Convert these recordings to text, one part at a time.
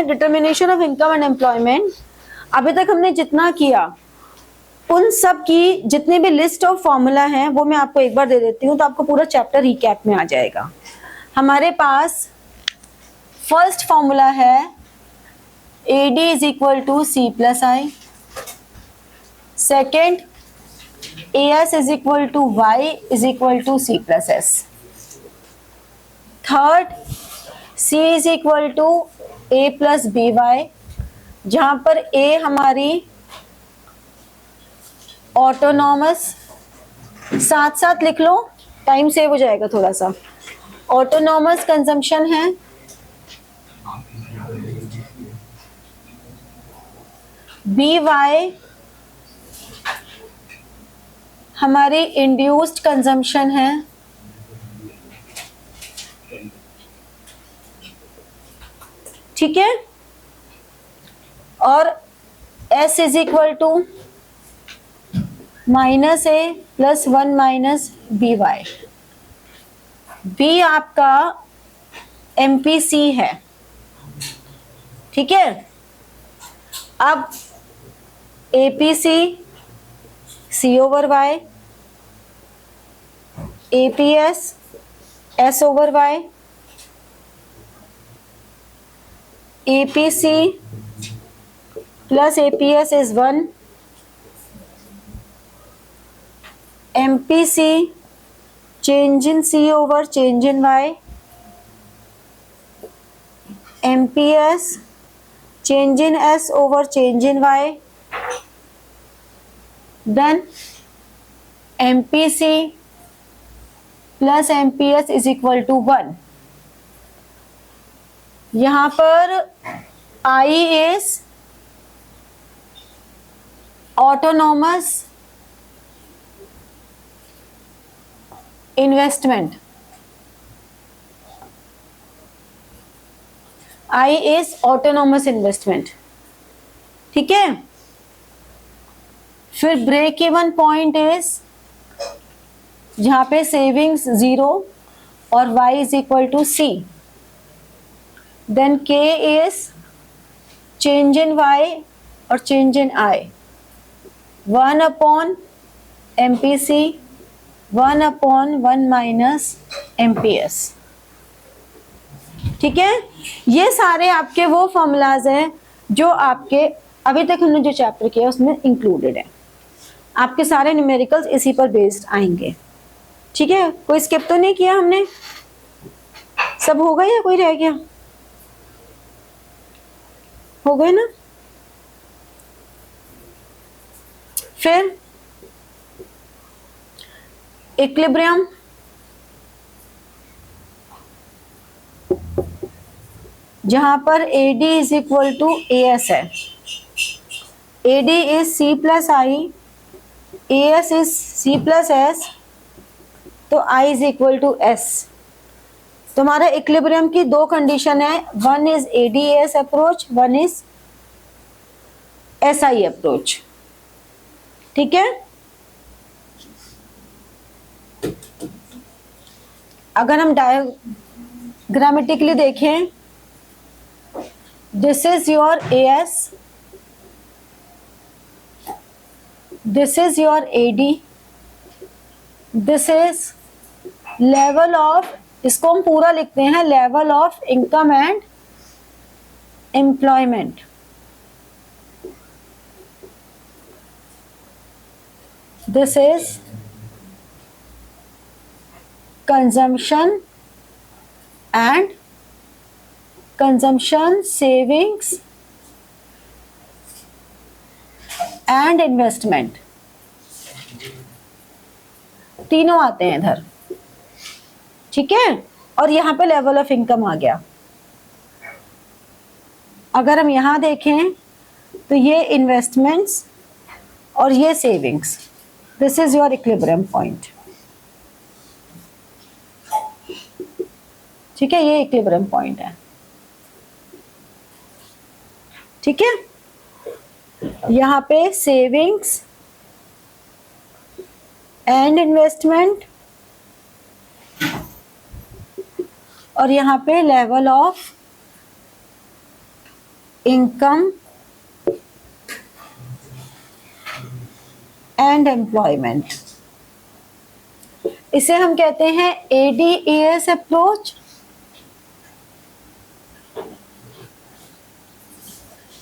Determination of income and employment, अभी तक हमने जितना किया उन सब की जितनी भी लिस्ट ऑफ फॉर्मूला हैं वो मैं आपको एक बार दे देती हूँ, तो आपको पूरा चैप्टर रिकैप में आ जाएगा। हमारे पास फर्स्ट फॉर्मूला है AD is equal to C plus I, second AS is equal to Y is equal to C plus S, third C is equal to A plus BY, जहां पर A हमारी autonomous, साथ साथ लिख लो time save हो जाएगा थोड़ा सा, ऑटोनॉमस कंजम्पशन है, BY हमारी इंड्यूस्ड कंजम्पशन है, ठीक है, और S is equal to minus A plus 1 minus BY। B आपका MPC है, ठीक है। अब APC C over Y, APS S over Y, APC plus APS is 1, MPC change in C over change in Y, MPS change in S over change in Y, then MPC plus MPS is equal to 1। यहाँ पर I is autonomous investment, I is autonomous investment, ठीक है। फिर break even point is जहां पे savings 0 और Y is equal to C, then K is change in Y और change in I, 1 upon MPC, 1 upon 1 minus MPS, ठीक है। ये सारे आपके वो फॉर्मूलाज हैं जो आपके अभी तक हमने जो चैप्टर किया उसमें इंक्लूडेड है। आपके सारे न्यूमेरिकल्स इसी पर बेस्ड आएंगे, ठीक है। कोई स्किप तो नहीं किया हमने, सब हो गए या कोई रह गया? हो गए ना। फिर इक्विलिब्रियम, जहां पर AD is equal to AS है, AD is C plus I, AS is C plus S, तो I is equal to S। तुम्हारा इक्विलिब्रियम की दो कंडीशन है, one is ADAS approach, one is SI approach, ठीक है। अगर हम डायग्रामेटिकली देखें, this is your AS, this is your AD, this is level of, इसको हम पूरा लिखते हैं level of income and employment, this is consumption and consumption, savings and investment, तीनों आते हैं इधर, ठीक है। और यहां पे लेवल ऑफ इनकम आ गया। अगर हम यहां देखें तो ये इन्वेस्टमेंट्स और ये savings, this is your equilibrium point, ठीक है। ये इक्विलिब्रियम पॉइंट है, ठीक है। यहाँ पे सेविंग्स एंड इन्वेस्टमेंट और यहाँ पे level of income and employment, इसे हम कहते हैं ADAS अप्रोच,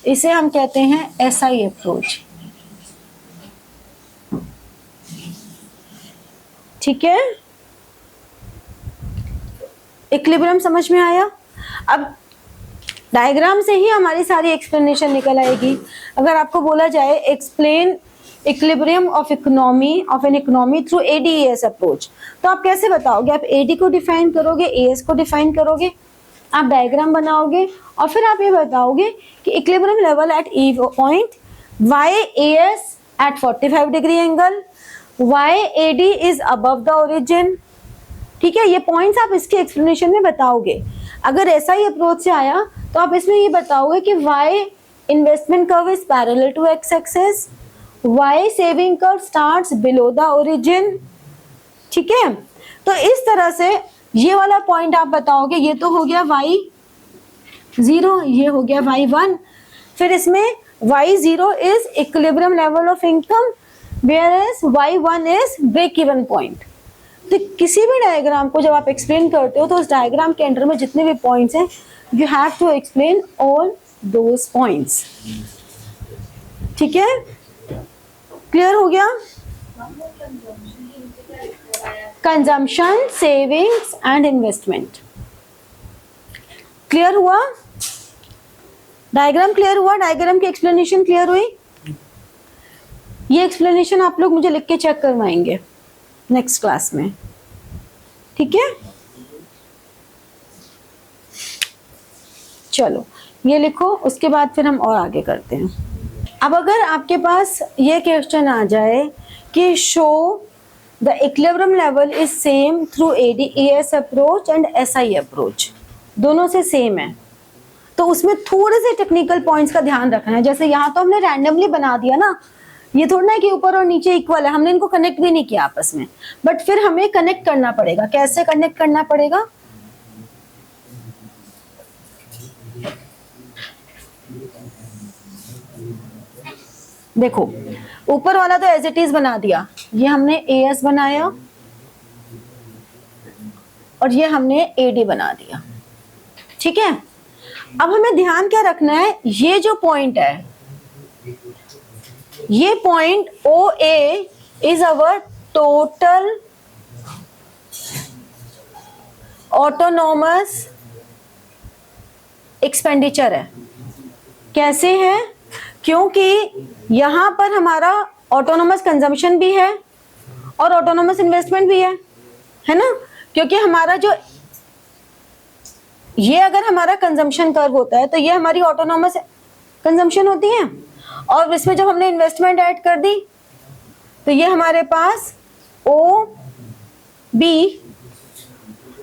इसे हम कहते हैं SI अप्रोच। ठीक है, इक्विलिब्रियम समझ में आया। अब डायग्राम से ही हमारी सारी एक्सप्लेनेशन निकल आएगी। अगर आपको बोला जाए explain equilibrium of an economy through ADAS approach, तो आप कैसे बताओगे? आप AD को डिफाइन करोगे, AS को डिफाइन करोगे, आप डायग्राम बनाओगे और फिर आप ये बताओगे कि equilibrium level at E point, why AS at 45 degree angle, why AD is above the origin. ठीक है, ये पॉइंट्स आप इसके एक्सप्लेनेशन में बताओगे। अगर ऐसा ही अप्रोच से आया तो आप इसमें ये बताओगे कि why investment curve is parallel to X axis, why saving curve starts below the origin. ठीक है, तो इस तरह से ये वाला पॉइंट आप बताओगे। ये तो हो गया y0, ये हो गया y1। फिर इसमें y0 is equilibrium level of income, whereas y1 is break even point. तो किसी भी डायग्राम को जब आप एक्सप्लेन करते हो तो उस डायग्राम के अंदर में जितने भी पॉइंट्स हैं, you have to explain all those points. ठीक है, क्लियर हो गया? Consumption, savings and investment, clear हुआ? डायग्राम क्लियर हुआ? डायग्राम की एक्सप्लेनेशन क्लियर हुई? ये एक्सप्लेनेशन आप लोग मुझे लिख के चेक करवाएंगे नेक्स्ट क्लास में। ठीक है, चलो ये लिखो, उसके बाद फिर हम और आगे करते हैं। अब अगर आपके पास ये क्वेश्चन आ जाए कि show the equilibrium level is same through ADAS approach and SI approach, दोनों से सेम है, तो उसमें थोड़े से टेक्निकल पॉइंट्स का ध्यान रखना है। जैसे यहाँ तो हमने रैंडमली बना दिया ना, ये थोड़ा ना कि ऊपर और नीचे इक्वल है, हमने इनको कनेक्ट भी नहीं किया आपस में, बट फिर हमें कनेक्ट करना पड़ेगा। कैसे कनेक्ट करना पड़ेगा? देखो, ऊपर वाला तो एज इट इज बना दिया, ये हमने AS बनाया और ये हमने AD बना दिया। ठीक है, अब हमें ध्यान क्या रखना है, ये जो पॉइंट है, ये point OA is our total autonomous expenditure है। कैसे है? क्योंकि यहां पर हमारा ऑटोनॉमस कंजम्पशन भी है और ऑटोनॉमस इन्वेस्टमेंट भी है ना? क्योंकि हमारा जो ये अगर हमारा कंजम्पशन कर्व होता है तो ये हमारी ऑटोनॉमस कंजम्पशन होती है, और इसमें जब हमने इन्वेस्टमेंट ऐड कर दी तो ये हमारे पास OB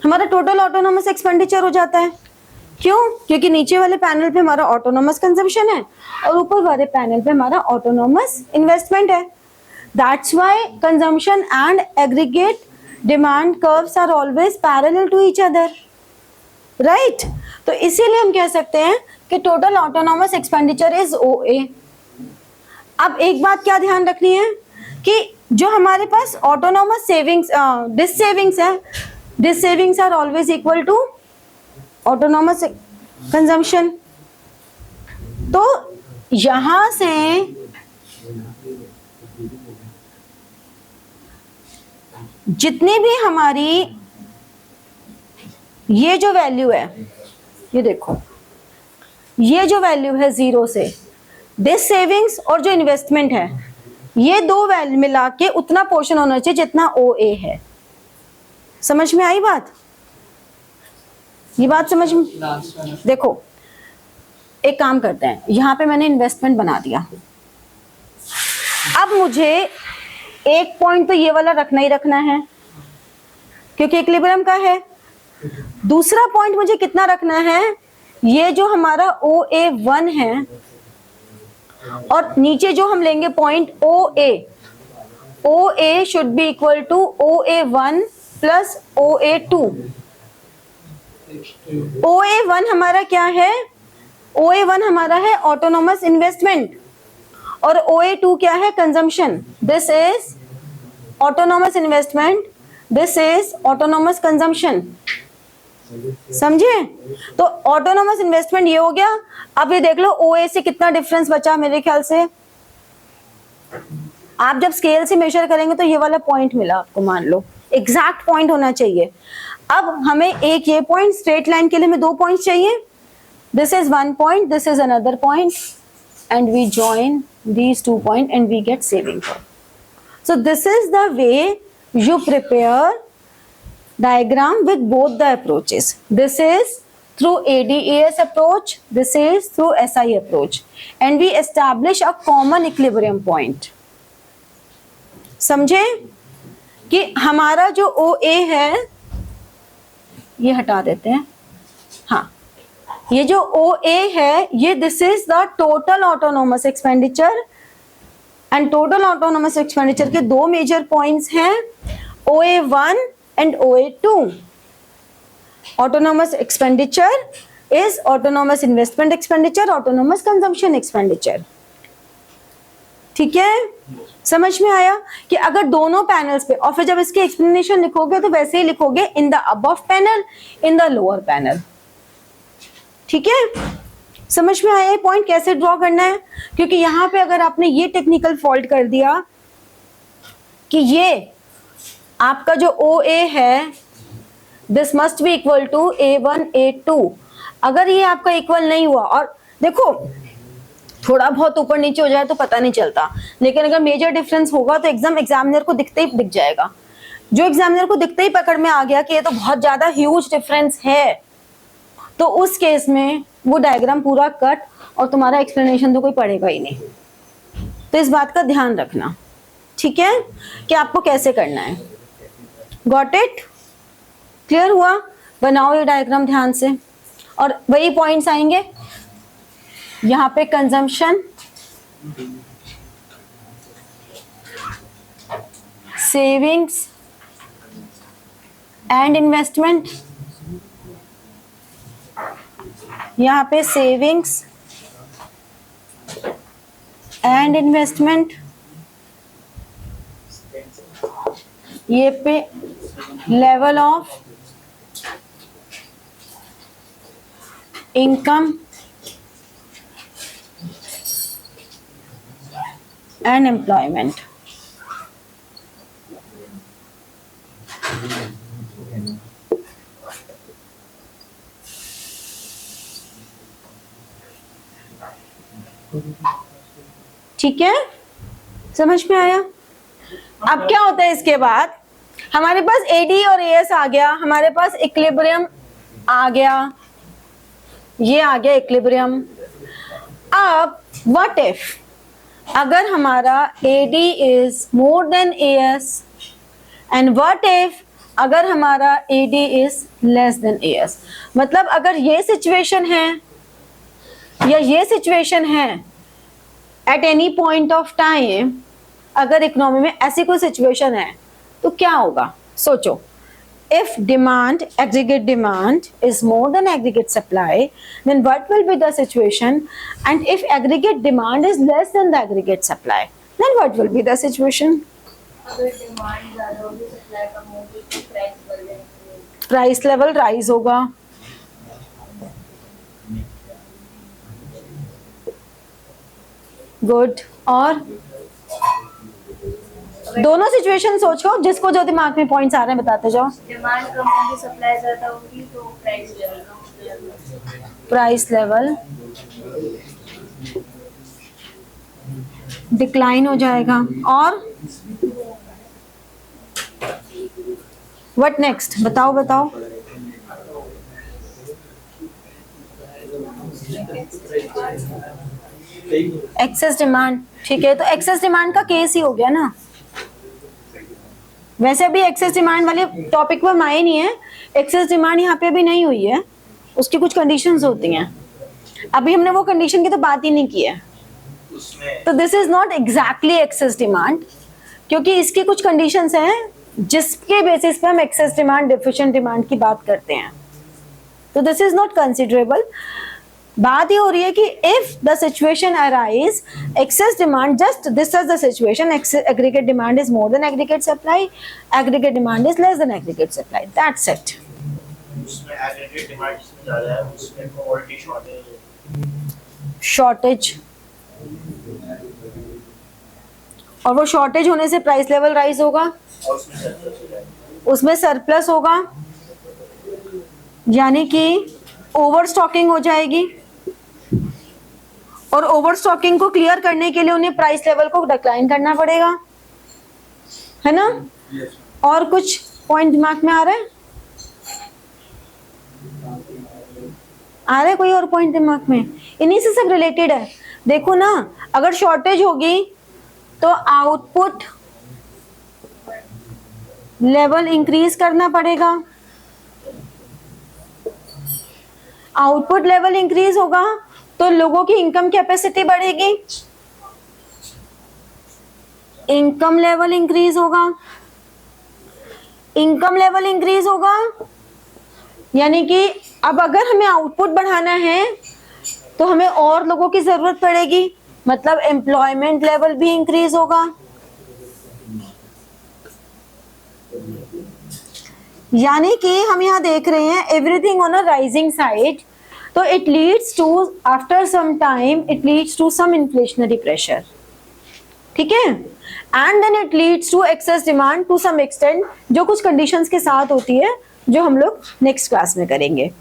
हमारा टोटल ऑटोनॉमस एक्सपेंडिचर हो जाता है। क्यों? क्योंकि नीचे वाले पैनल पे हमारा ऑटोनॉमस कंजम्पशन है और ऊपर वाले पैनल पे हमारा ऑटोनॉमस इन्वेस्टमेंट है। That's why consumption and aggregate demand curves are always parallel to each other, right? तो इसीलिए हम कह सकते हैं कि total autonomous expenditure is OA। अब एक बात क्या ध्यान रखनी है कि जो हमारे पास ऑटोनॉमस सेविंग्स डिस सेविंग्स है, dissavings are always equal to autonomous consumption. तो यहां से जितनी भी हमारी ये जो वैल्यू है, ये देखो, ये जो वैल्यू है 0 से, डिस सेविंग्स और जो इन्वेस्टमेंट है, ये दो वैल्यू मिला के उतना पोर्शन होना चाहिए जितना OA है। समझ में आई बात? ये बात समझ में? देखो, एक काम करते हैं, यहां पे मैंने इन्वेस्टमेंट बना दिया। अब मुझे एक पॉइंट तो ये वाला रखना ही रखना है क्योंकि इक्विलिब्रियम का है। दूसरा पॉइंट मुझे कितना रखना है, ये जो हमारा OA1 है और नीचे जो हम लेंगे point OA should be equal to OA1 plus OA2। OA1 हमारा क्या है? OA1 हमारा है ऑटोनोमस इन्वेस्टमेंट और OA2 क्या है, consumption. This is autonomous investment, this is autonomous consumption. समझे? तो ऑटोनोमस इन्वेस्टमेंट ये हो गया. अब ये देख लो OA से कितना डिफरेंस बचा. मेरे ख्याल से आप जब स्केल से मेजर करेंगे तो ये वाला पॉइंट मिला आपको, मान लो एग्जैक्ट पॉइंट होना चाहिए. अब हमें एक ये पॉइंट, स्ट्रेट लाइन के लिए हमें 2 पॉइंट चाहिए. This is 1 point, this is another point and we join these 2 points and we get saving curve. So this is the way you prepare diagram with both the approaches. This is through ADAS approach, this is through SI approach, and we establish a common equilibrium point. समझे कि हमारा जो OA है, ये हटा देते हैं. हाँ, ये जो OA है, ये this is the total autonomous expenditure. And total autonomous expenditure के 2 मेजर पॉइंट्स हैं, OA1 and OA2. Autonomous expenditure is autonomous investment expenditure, autonomous consumption expenditure. ठीक है, समझ में आया कि अगर दोनों पैनल्स पे, और फिर जब इसकी एक्सप्लेनेशन लिखोगे तो वैसे ही लिखोगे, in the above panel, in the lower panel. ठीक है, समझ में आया ये पॉइंट कैसे ड्रॉ करना है. क्योंकि यहां पे अगर आपने ये टेक्निकल फॉल्ट कर दिया कि ये आपका जो OA है, this must be equal to A1 A2. अगर ये आपका इक्वल नहीं हुआ, और देखो थोड़ा बहुत ऊपर नीचे हो जाए तो पता नहीं चलता, लेकिन अगर मेजर डिफरेंस होगा तो एग्जामिनर को दिखते ही दिख जाएगा. जो एग्जामिनर को दिखते ही पकड़ में आ गया कि ये तो बहुत ज्यादा ह्यूज डिफरेंस है, तो उस केस में वो डायग्राम पूरा कट और तुम्हारा एक्सप्लेनेशन तो कोई पढ़ेगा ही नहीं. तो इस बात का ध्यान रखना. ठीक है, कि आपको कैसे करना है. Got it? क्लियर हुआ? बनाओ ये डायग्राम ध्यान से, और वही पॉइंट्स आएंगे यहाँ पे. Consumption, savings and investment. यहाँ पे सेविंग्स एंड इन्वेस्टमेंट, ये पे level of income and employment. ठीक है, समझ में आया? अब क्या होता है इसके बाद, हमारे पास AD और AS आ गया, हमारे पास इक्विलिब्रियम आ गया, ये आ गया इक्विलिब्रियम. अब व्हाट इफ अगर हमारा AD is more than AS, and what if अगर हमारा AD is less then AS. मतलब अगर ये सिचुएशन है या ये सिचुएशन है at any point of time, अगर इकोनॉमी में ऐसी कोई सिचुएशन है तो क्या होगा. सोचो, if demand, aggregate demand is more than aggregate supply, then what will be the situation? And if aggregate demand is less than the aggregate supply, then what will be the situation? अगर demand ज़्यादा होगी, supply कम होगी तो price बढ़ जाएगी. Price level rise होगा. Good. और दोनों सिचुएशन सोचो, जिसको जो दिमाग में पॉइंट्स आ रहे हैं बताते जाओ. डिमांड कम होगी, सप्लाई ज़्यादा होगी तो प्राइस लेवल कम हो जाएगा. प्राइस लेवल डिक्लाइन हो जाएगा. और व्हाट नेक्स्ट? बताओ बताओ. Excess demand. ठीक है, तो एक्सेस डिमांड का केस ही हो गया ना. वैसे अभी एक्सेस डिमांड वाले टॉपिक पर आए नहीं है. एक्सेस डिमांड यहाँ पे अभी नहीं हुई है, उसकी कुछ कंडीशंस होती हैं. अभी हमने वो कंडीशन की तो बात ही नहीं की है. तो this is not exactly excess demand, क्योंकि इसकी कुछ कंडीशंस हैं जिसके बेसिस पे हम एक्सेस डिमांड, डेफिशिएंट डिमांड की बात करते हैं. तो दिस इज नॉट कंसिडरेबल. बात ये हो रही है कि if the situation arise excess demand, just this is the situation, aggregate demand is more than aggregate supply, aggregate demand is less then aggregate supply, that's it. उसमें aggregate demand जिसमें ज्यादा है उसमें क्वालिटी शॉर्टेज, और वो shortage होने से price level rise होगा, और उसमें सरप्लस हो जाएगा. उसमें सरप्लस होगा, यानी कि ओवर स्टॉकिंग हो जाएगी, और ओवर स्टॉकिंग को क्लियर करने के लिए उन्हें प्राइस लेवल को डिक्लाइन करना पड़ेगा, है ना. और कुछ पॉइंट दिमाग में आ रहा है? आ रहा है कोई और पॉइंट दिमाग में? इन्हीं से सब रिलेटेड है. देखो ना, अगर शॉर्टेज होगी तो आउटपुट लेवल इंक्रीज करना पड़ेगा, आउटपुट लेवल इंक्रीज होगा तो लोगों की इनकम कैपेसिटी बढ़ेगी, इनकम लेवल इंक्रीज होगा, इनकम लेवल इंक्रीज होगा, यानी कि अब अगर हमें आउटपुट बढ़ाना है तो हमें और लोगों की जरूरत पड़ेगी, मतलब एम्प्लॉयमेंट लेवल भी इंक्रीज होगा. यानी कि हम यहाँ देख रहे हैं everything on a rising side, तो it leads to after some time it leads to some inflationary pressure, ठीक है, and then it leads to excess demand to some extent, जो कुछ कंडीशंस के साथ होती है जो हम लोग नेक्स्ट क्लास में करेंगे.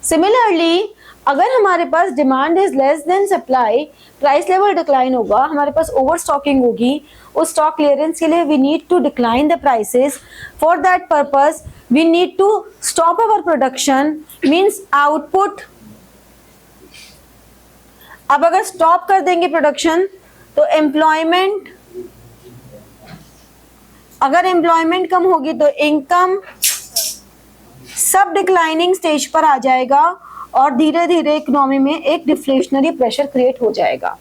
सिमिलरली अगर हमारे पास demand is less than supply, price level decline होगा, हमारे पास ओवर स्टॉकिंग होगी, उस स्टॉक क्लियरेंस के लिए we need to decline the prices, for that purpose we need to stop our production, means output. अब अगर स्टॉप कर देंगे प्रोडक्शन तो एम्प्लॉयमेंट, अगर एम्प्लॉयमेंट कम होगी तो इनकम, सब डिक्लाइनिंग स्टेज पर आ जाएगा और धीरे धीरे इकोनॉमी में एक डिफ्लेशनरी प्रेशर क्रिएट हो जाएगा.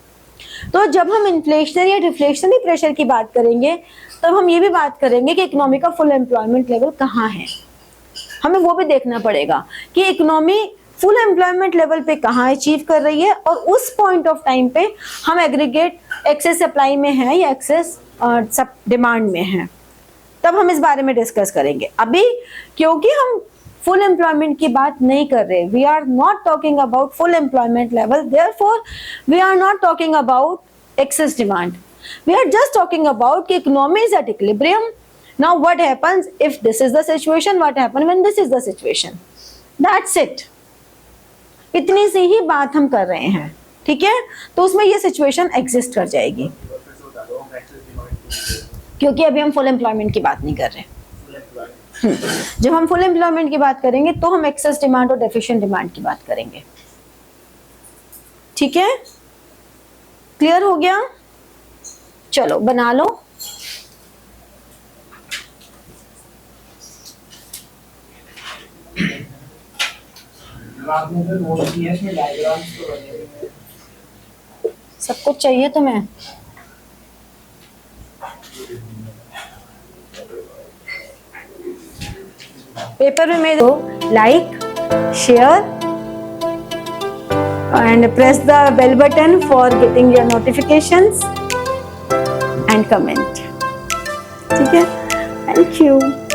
तो जब हम इन्फ्लेशनरी या डिफ्लेशनरी प्रेशर की बात करेंगे तब हम ये भी बात करेंगे कि इकोनॉमी का फुल एम्प्लॉयमेंट लेवल कहाँ है, हमें वो भी देखना पड़ेगा कि इकोनॉमी फुल एम्प्लॉयमेंट लेवल पे कहाँ अचीव कर रही है, और उस पॉइंट ऑफ टाइम पे हम एग्रीगेट एक्सेस सप्लाई में है या एक्सेस डिमांड में है, तब हम इस बारे में डिस्कस करेंगे. अभी क्योंकि हम फुल एम्प्लॉयमेंट की बात नहीं कर रहे, we are not talking about full employment level, therefore we are not talking about excess demand, we are just talking about कि economy is at equilibrium. Now what happens if this is the situation, what happen when this is the situation, that's it. इतनी सी ही बात हम कर रहे हैं, ठीक है. तो उसमें ये सिचुएशन एग्जिस्ट कर जाएगी, क्योंकि अभी हम फुल एम्प्लॉयमेंट की बात नहीं कर रहे. जब हम फुल एम्प्लॉयमेंट की बात करेंगे तो हम एक्सेस डिमांड और डेफिशिएंट डिमांड की बात करेंगे, ठीक है. क्लियर हो गया? चलो बना लो. सब कुछ चाहिए तुम्हें? पेपर में मेरे को like, share and press the bell button for getting your notifications and comment. ठीक है? Thank you.